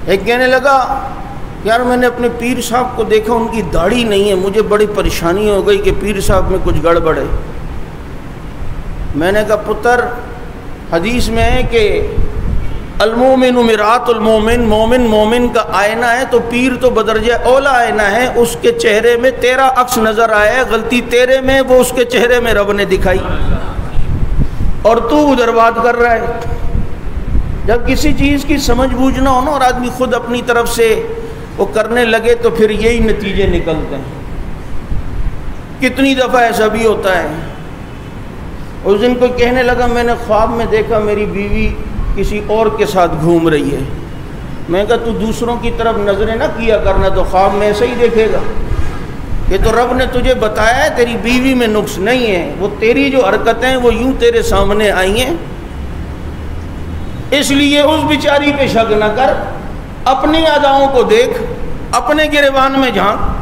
ایک کہنے لگا یار میں نے اپنے پیر صاحب کو دیکھا، ان کی داڑھی نہیں ہے، مجھے بڑی پریشانی ہو گئی کہ پیر صاحب میں کچھ گڑبڑ ہے۔ میں نے کہا پتر، حدیث میں ہے کہ المومن مرآت المومن، مومن مومن کا آئینہ ہے، تو پیر تو بدرجہ اولا آئینہ ہے، اس کے چہرے میں تیرا عکس نظر آیا ہے، غلطی تیرے میں، وہ اس کے چہرے میں رب نے دکھائی، اور تو ادھر بات کر رہا ہے۔ جب کسی چیز کی سمجھ بوجھ نہ ہو نا اور آدمی خود اپنی طرف سے وہ کرنے لگے تو پھر یہی نتیجے نکلتے ہیں۔ کتنی دفعہ ایسا بھی ہوتا ہے۔ اس دن کوئی کہنے لگا میں نے خواب میں دیکھا میری بیوی کسی اور کے ساتھ گھوم رہی ہے۔ میں کہا تو دوسروں کی طرف نظریں نہ کیا کرنا، تو خواب میں ایسا ہی دیکھے گا۔ یہ تو رب نے تجھے بتایا ہے تیری بیوی میں نقص نہیں ہے، وہ تیری جو حرکتیں وہ یوں تیرے سامنے آئی ہیں، اس لیے اس بیچاری پہ شک نہ کر، اپنی اداؤں کو دیکھ، اپنے گریبان میں جھانک۔